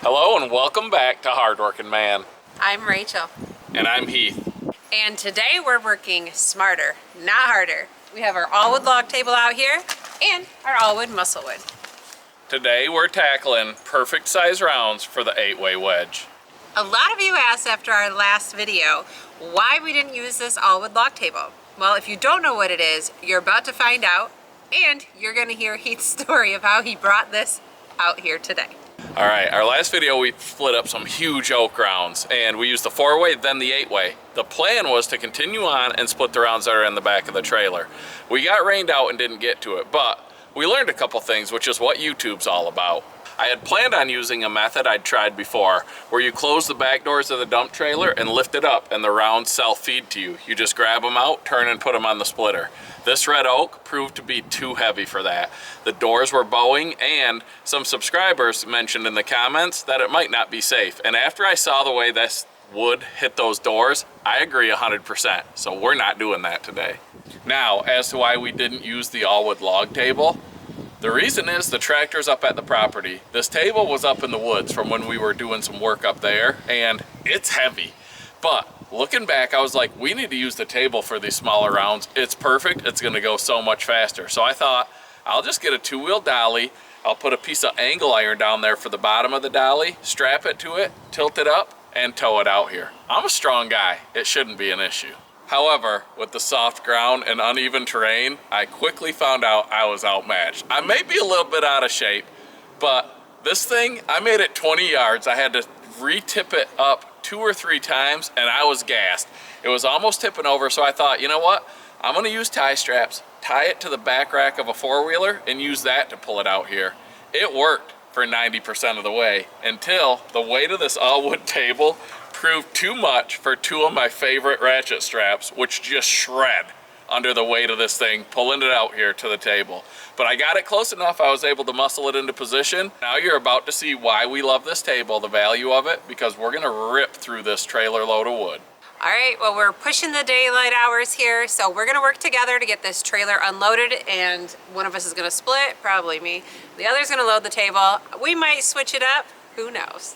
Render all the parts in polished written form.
Hello and welcome back to Hardworking Man. I'm Rachel. And I'm Heath. And today we're working smarter, not harder. We have our all-wood log table out here and our all-wood muscle wood. Today we're tackling perfect size rounds for the 8-way wedge. A lot of you asked after our last video why we didn't use this all-wood log table. Well, if you don't know what it is, you're about to find out, and you're gonna hear Heath's story of how he brought this out here today. All right, our last video we split up some huge oak rounds and we used the 4-way, then the 8-way. The plan was to continue on and split the rounds that are in the back of the trailer. We got rained out and didn't get to it, but we learned a couple things, which is what YouTube's all about. I had planned on using a method I'd tried before, where you close the back doors of the dump trailer and lift it up and the rounds self-feed to you. You just grab them out, turn and put them on the splitter. This red oak proved to be too heavy for that. The doors were bowing, and some subscribers mentioned in the comments that it might not be safe. And after I saw the way this wood hit those doors, I agree 100%. So we're not doing that today. Now, as to why we didn't use the all-wood log table, the reason is the tractor's up at the property. This table was up in the woods from when we were doing some work up there, and it's heavy. But looking back, I was like, we need to use the table for these smaller rounds. It's perfect, it's gonna go so much faster. So I thought, I'll just get a 2-wheel dolly, I'll put a piece of angle iron down there for the bottom of the dolly, strap it to it, tilt it up, and tow it out here. I'm a strong guy, it shouldn't be an issue. However, with the soft ground and uneven terrain, I quickly found out I was outmatched. I may be a little bit out of shape, but this thing, I made it 20 yards. I had to re-tip it up 2 or 3 times and I was gassed. It was almost tipping over, so I thought, you know what? I'm gonna use tie straps, tie it to the back rack of a 4-wheeler and use that to pull it out here. It worked for 90% of the way until the weight of this all-wood table proved too much for 2 of my favorite ratchet straps, which just shred under the weight of this thing, pulling it out here to the table. But I got it close enough, I was able to muscle it into position. Now you're about to see why we love this table, the value of it, because we're gonna rip through this trailer load of wood. All right, well, we're pushing the daylight hours here, so we're gonna work together to get this trailer unloaded, and one of us is gonna split, probably me. The other's gonna load the table. We might switch it up, who knows?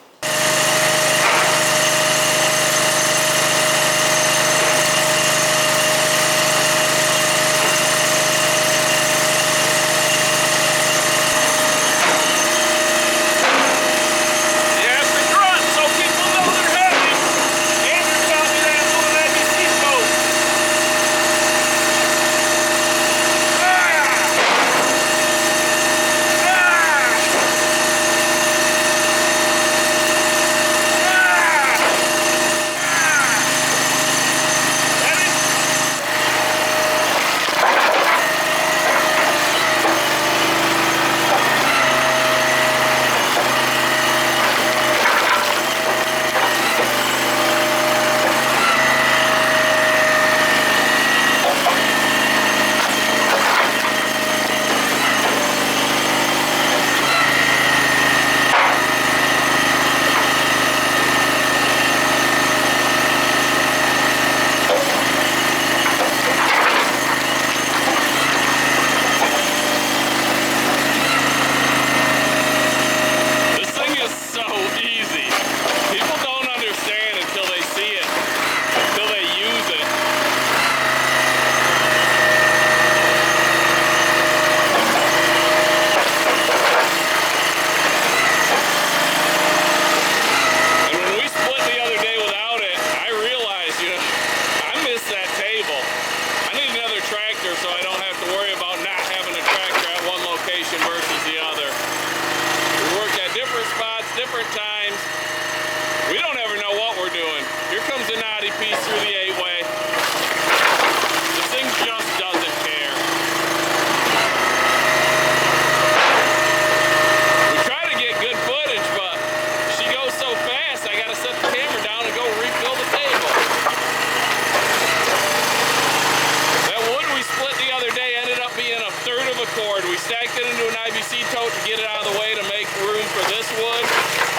We stacked it into an IBC tote to get it out of the way to make room for this wood.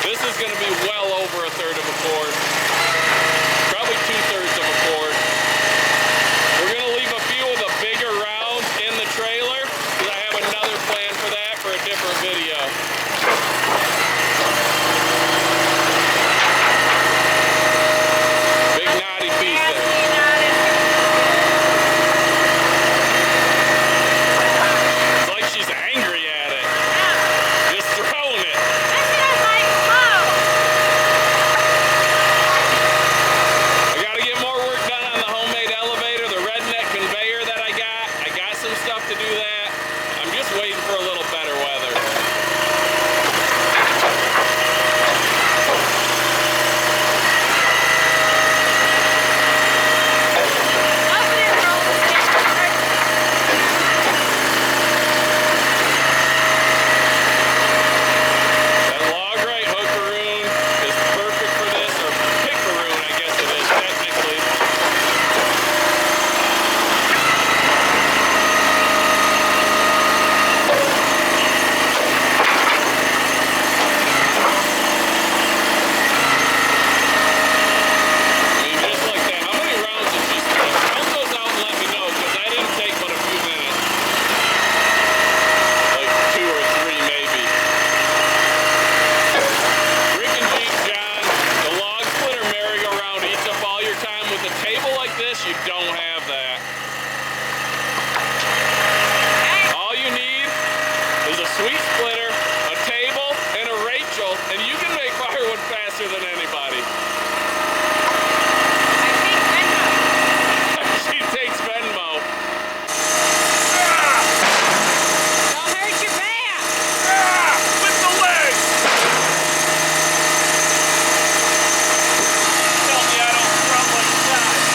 This is going to be faster than anybody. I think Venmo. She takes Venmo. Don't hurt your back. With the legs! Tell me I don't run like that.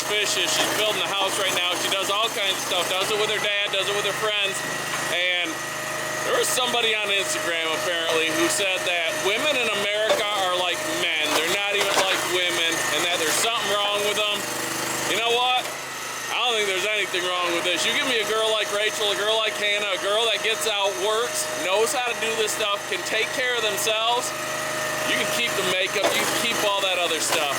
fishes. She's building a house right now. She does all kinds of stuff. Does it with her dad, does it with her friends. And there was somebody on Instagram apparently who said that women in America are like men. They're not even like women, and that there's something wrong with them. You know what? I don't think there's anything wrong with this. You give me a girl like Rachel, a girl like Hannah, a girl that gets out, works, knows how to do this stuff, can take care of themselves. You can keep the makeup, you can keep all that other stuff.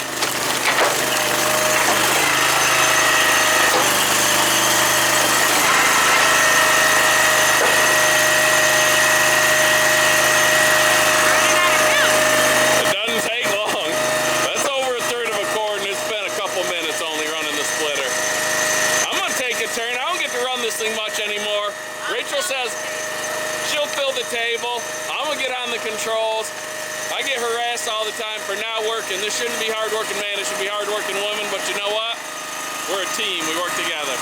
It doesn't take long. That's over a third of a cord, and it's been a couple minutes only running the splitter. I'm gonna take a turn. I don't get to run this thing much anymore. Rachel says she'll fill the table. I'm gonna get on the controls. I get harassed all the time for not working working. This shouldn't be hard working man, it should be hard working woman, but you know what? We're a team, we work together.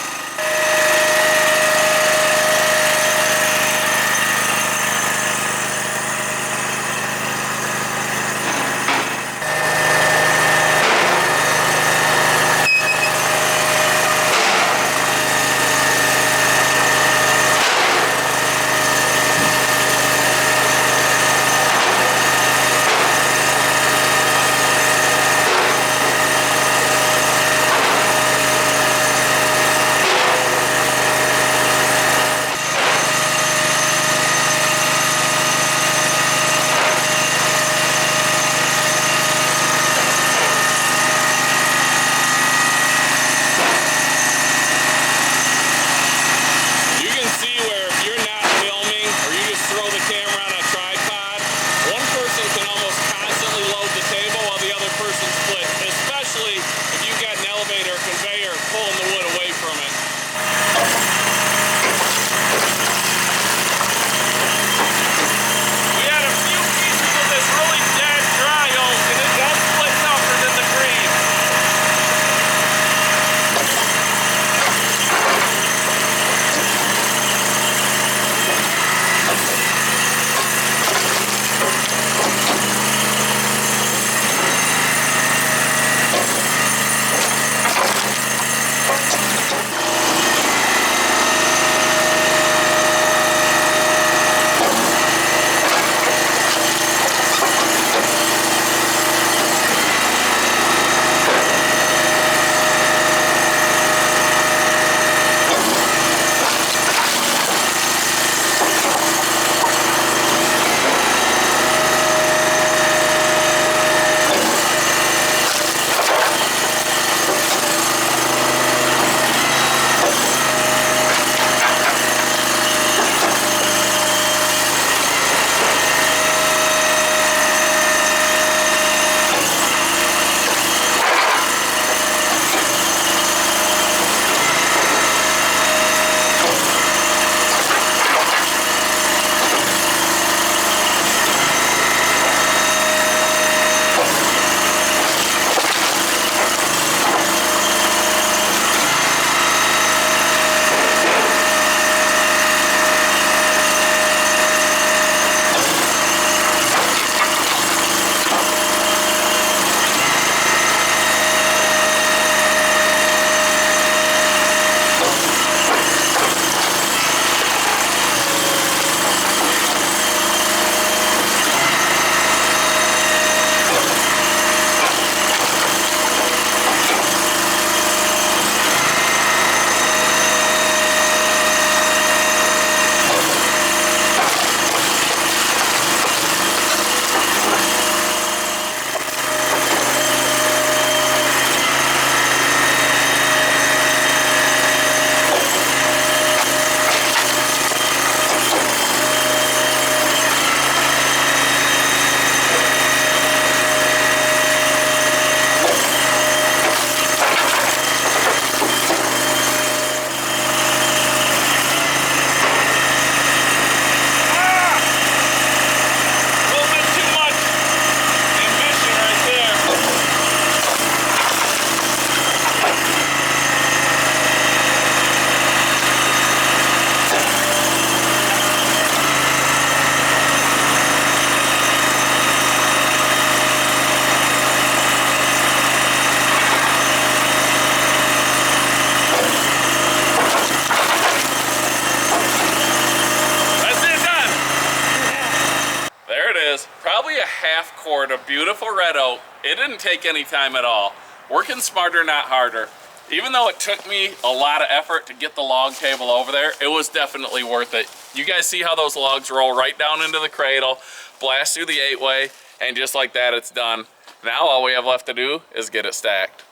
cord of beautiful red oak. It didn't take any time at all. Working smarter, not harder. Even though it took me a lot of effort to get the log table over there, it was definitely worth it. You guys see how those logs roll right down into the cradle, blast through the 8-way, and just like that, it's done. Now all we have left to do is get it stacked.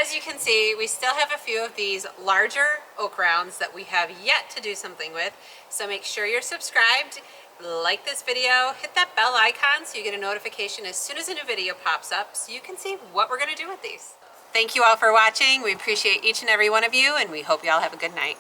As you can see, we still have a few of these larger oak rounds that we have yet to do something with. So make sure you're subscribed, like this video, hit that bell icon so you get a notification as soon as a new video pops up so you can see what we're gonna do with these. Thank you all for watching. We appreciate each and every one of you, and we hope you all have a good night.